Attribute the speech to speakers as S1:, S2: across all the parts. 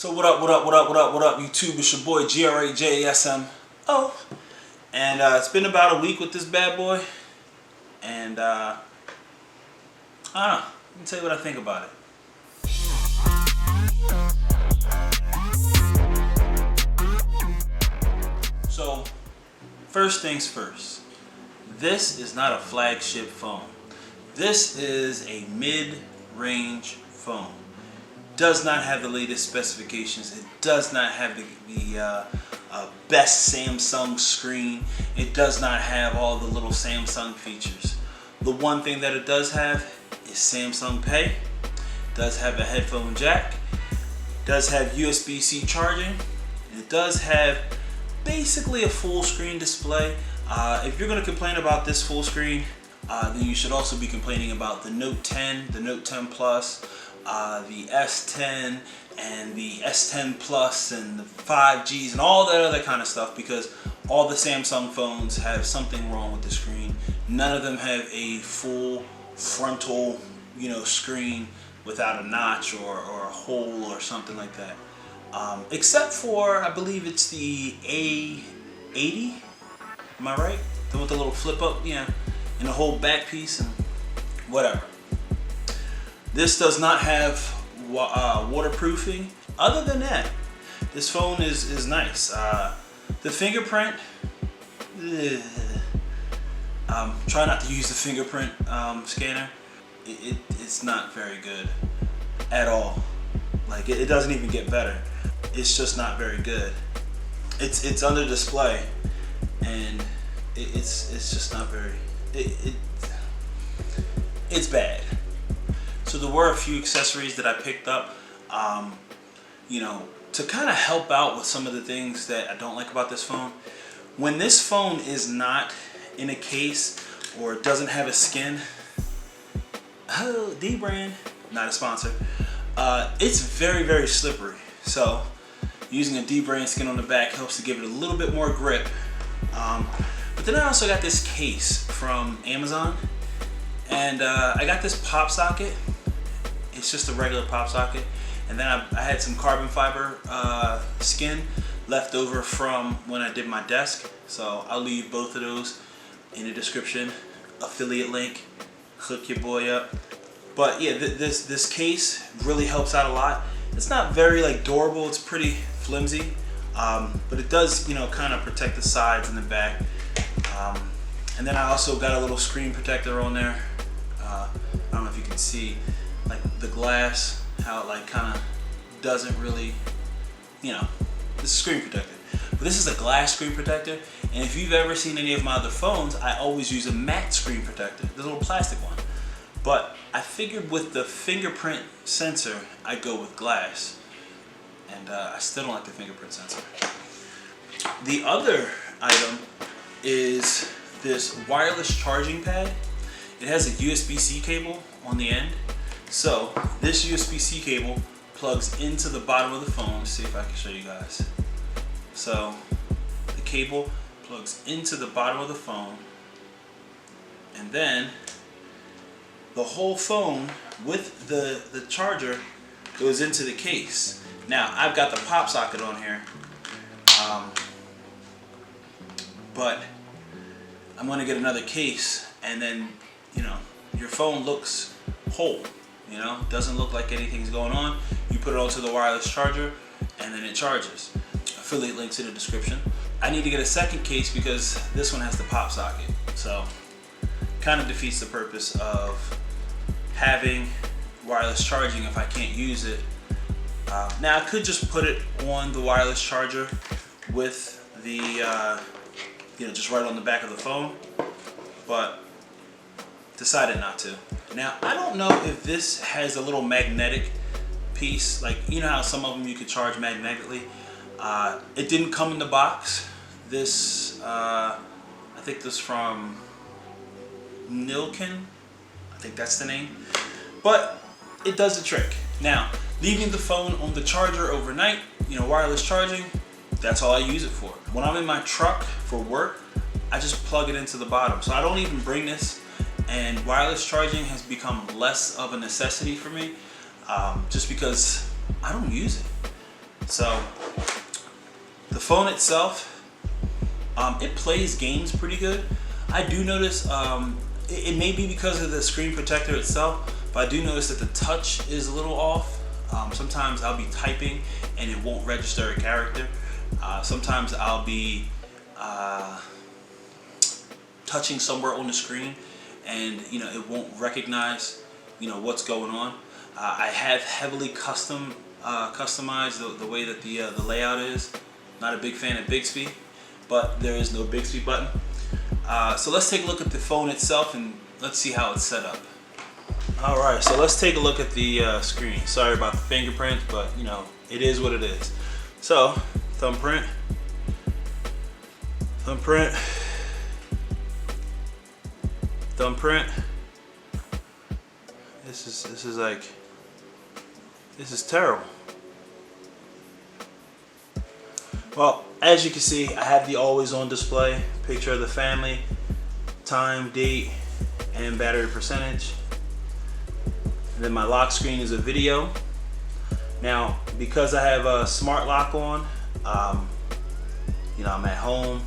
S1: So what up, YouTube? It's your boy GRAJASMO. And it's been about a week with this bad boy. And I don't know. Let me tell you what I think about it. So, first things first. This is not a flagship phone. This is a mid-range phone. Does not have the latest specifications. It does not have the best Samsung screen. It does not have all the little Samsung features. The one thing that it does have is Samsung Pay. It does have a headphone jack. It does have USB-C charging. It does have basically a full screen display. If you're going to complain about this full screen, then you should also be complaining about the Note 10, the Note 10 Plus, the S10 and the S10 Plus and the 5Gs and all that other kind of stuff, because all the Samsung phones have something wrong with the screen. None of them have a full frontal, screen without a notch or a hole or something like that. Except for, I believe it's the A50. Am I right? The one with the little flip up, and the whole back piece and whatever. This does not have waterproofing. Other than that, this phone is nice. The fingerprint, try not to use the fingerprint scanner. It's not very good at all. Like it doesn't even get better. It's just not very good. It's under display, and it's just not very. It's bad. So there were a few accessories that I picked up, to kind of help out with some of the things that I don't like about this phone. When this phone is not in a case or doesn't have a skin, D brand, not a sponsor, it's very, very slippery. So using a D brand skin on the back helps to give it a little bit more grip. But then I also got this case from Amazon, and I got this pop socket. It's just a regular pop socket, and then I had some carbon fiber skin left over from when I did my desk, so I'll leave both of those in the description. Affiliate link, hook your boy up. But yeah, this case really helps out a lot. It's not very durable. It's pretty flimsy, but it does kind of protect the sides and the back. And then I also got a little screen protector on there. I don't know if you can see the glass, how it kind of doesn't really, it's a screen protector. But this is a glass screen protector, and if you've ever seen any of my other phones, I always use a matte screen protector, the little plastic one. But I figured with the fingerprint sensor, I'd go with glass. And I still don't like the fingerprint sensor. The other item is this wireless charging pad. It has a USB-C cable on the end. So this USB-C cable plugs into the bottom of the phone. Let's see if I can show you guys. So the cable plugs into the bottom of the phone, and then the whole phone with the charger goes into the case. Now I've got the pop socket on here, but I'm going to get another case, and then your phone looks whole. Doesn't look like anything's going on. You put it onto the wireless charger, and then it charges. Affiliate links in the description. I need to get a second case because this one has the pop socket, so kind of defeats the purpose of having wireless charging if I can't use it. Now I could just put it on the wireless charger with the just right on the back of the phone, but decided not to. Now I don't know if this has a little magnetic piece, how some of them you could charge magnetically. It didn't come in the box. This I think this from Nillkin, I think that's the name, but it does the trick. Now leaving the phone on the charger overnight, wireless charging, that's all I use it for. When I'm in my truck for work, I just plug it into the bottom, so I don't even bring this, and wireless charging has become less of a necessity for me, just because I don't use it. So the phone itself, it plays games pretty good. I do notice, it may be because of the screen protector itself, but I do notice that the touch is a little off. Sometimes I'll be typing and it won't register a character. Sometimes I'll be touching somewhere on the screen and it won't recognize what's going on. I have heavily customized the way that the layout is. Not a big fan of Bixby, but there is no Bixby button. So let's take a look at the phone itself and let's see how it's set up. Alright, so let's take a look at the screen. Sorry about the fingerprint, but it is what it is. So, thumbprint, thumbprint, thumbprint. This is terrible. Well, as you can see, I have the always on display, picture of the family, time, date, and battery percentage. And then my lock screen is a video. Now, because I have a smart lock on, I'm at home,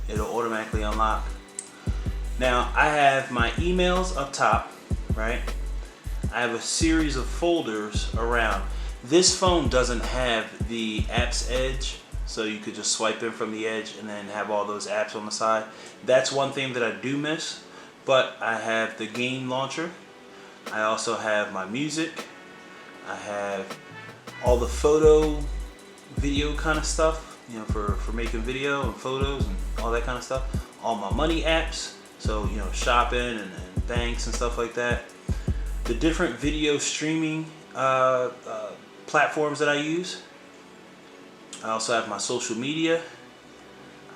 S1: it'll automatically unlock. Now, I have my emails up top, right? I have a series of folders around. This phone doesn't have the apps edge, so you could just swipe in from the edge and then have all those apps on the side. That's one thing that I do miss, but I have the game launcher. I also have my music. I have all the photo, video kind of stuff, for making video and photos and all that kind of stuff. All my money apps, so shopping and banks and stuff like that. The different video streaming platforms that I use. I also have my social media.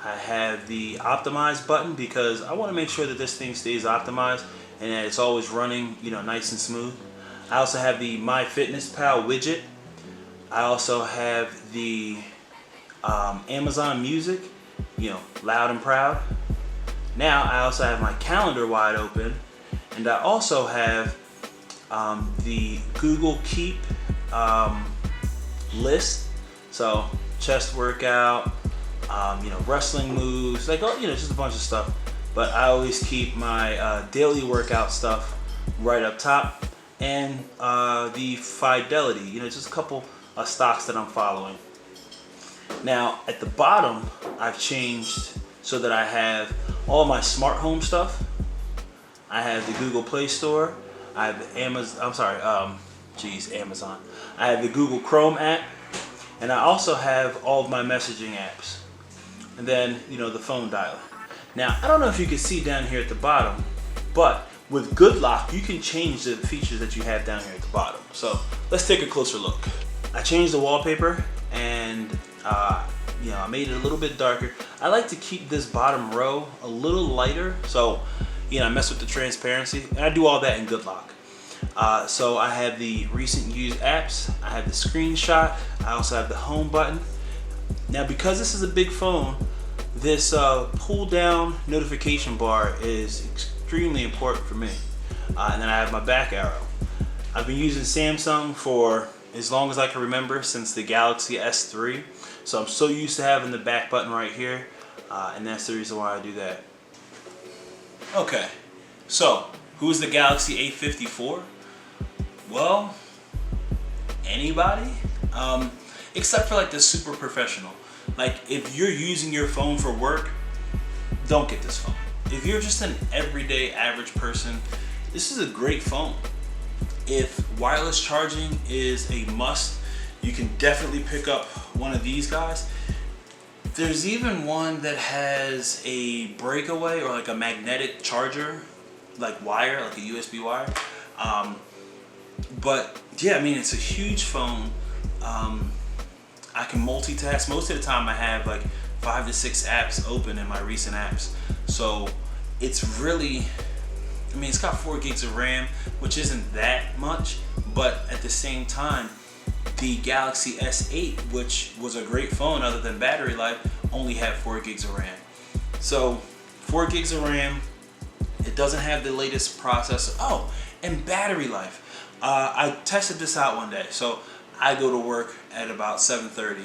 S1: I have the optimize button because I want to make sure that this thing stays optimized and that it's always running, nice and smooth. I also have the MyFitnessPal widget. I also have the Amazon Music, loud and proud. Now I also have my calendar wide open, and I also have the Google Keep list. So chest workout, wrestling moves, just a bunch of stuff. But I always keep my daily workout stuff right up top, and the fidelity, just a couple of stocks that I'm following. Now at the bottom, I've changed so that I have all my smart home stuff. I have the Google Play Store. I have the Amazon. Amazon. I have the Google Chrome app, and I also have all of my messaging apps, and then the phone dialer. Now I don't know if you can see down here at the bottom, but with Good Lock you can change the features that you have down here at the bottom. So let's take a closer look. I changed the wallpaper and I made it a little bit darker. I like to keep this bottom row a little lighter, so I mess with the transparency, and I do all that in Good Lock. So I have the recent used apps, I have the screenshot, I also have the home button. Now because this is a big phone, this pull down notification bar is extremely important for me. And then I have my back arrow. I've been using Samsung for as long as I can remember, since the Galaxy S3. So I'm so used to having the back button right here, and that's the reason why I do that. Okay, so who's the Galaxy A50 for? Well, anybody, except for the super professional. If you're using your phone for work, don't get this phone. If you're just an everyday average person, this is a great phone. If wireless charging is a must, you can definitely pick up one of these guys. There's even one that has a breakaway or a magnetic charger, wire, a USB wire. But yeah, it's a huge phone. I can multitask. Most of the time I have 5 to 6 apps open in my recent apps. So it's really, it's got 4 gigs of RAM, which isn't that much, but at the same time, the Galaxy S8, which was a great phone other than battery life, only had 4 gigs of RAM. So 4 gigs of RAM, it doesn't have the latest processor. Oh, and battery life. I tested this out one day. So I go to work at about 7:30,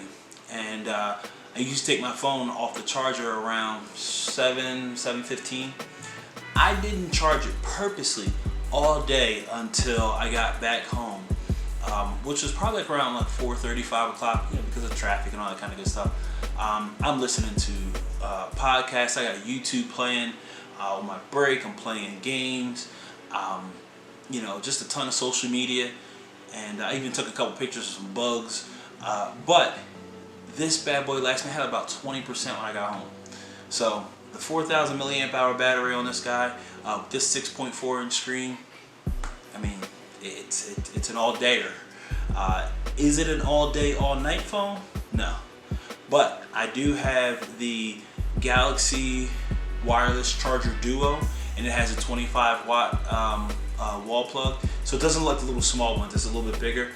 S1: and I used to take my phone off the charger around 7:15. I didn't charge it purposely all day until I got back home, which was probably like around like 4:30, 5 o'clock, because of traffic and all that kind of good stuff. I'm listening to podcasts. I got YouTube playing on my break. I'm playing games. Just a ton of social media, and I even took a couple pictures of some bugs. But this bad boy lasts me. I had about 20% when I got home. So the 4,000 milliamp hour battery on this guy, this 6.4-inch screen. I mean, it's an all-dayer. Is it an all-day, all-night phone? No. But I do have the Galaxy wireless charger Duo, and it has a 25-watt wall plug, so it doesn't look like the little small ones. It's a little bit bigger.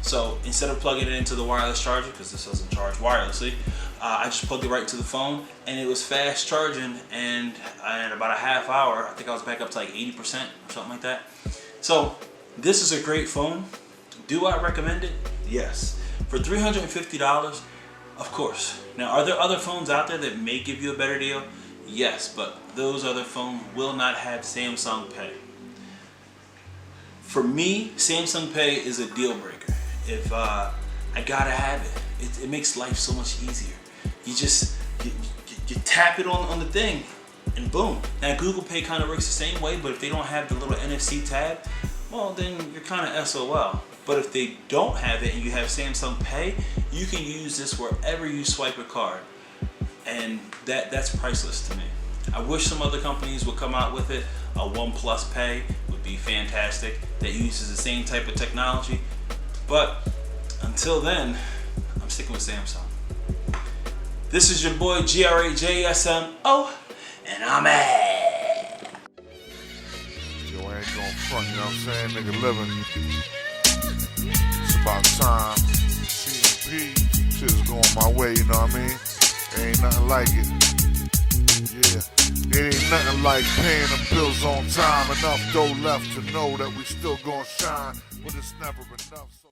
S1: So instead of plugging it into the wireless charger, because this doesn't charge wirelessly, I just plugged it right into the phone, and it was fast charging. And in about a half hour, I think I was back up to like 80% or something like that. So this is a great phone. Do I recommend it? Yes. For $350, of course. Now, are there other phones out there that may give you a better deal? Yes, but those other phones will not have Samsung Pay. For me, Samsung Pay is a deal breaker. If I gotta have it, it makes life so much easier. You just you tap it on the thing, and boom. Now Google Pay kind of works the same way, but if they don't have the little NFC tab, well, then you're kind of SOL. But if they don't have it and you have Samsung Pay, you can use this wherever you swipe a card, and that's priceless to me. I wish some other companies would come out with it. A OnePlus Pay would be fantastic, that uses the same type of technology. But until then, I'm sticking with Samsung. This is your boy GRAJSMO, and I'm at.
S2: Yo, I ain't gonna front, you know what I'm saying? Nigga living. It's about time. CMP, shit's going my way, you know what I mean? There ain't nothing like it. Yeah. There ain't nothing like paying the bills on time. Enough dough left to know that we still gonna shine, but it's never enough.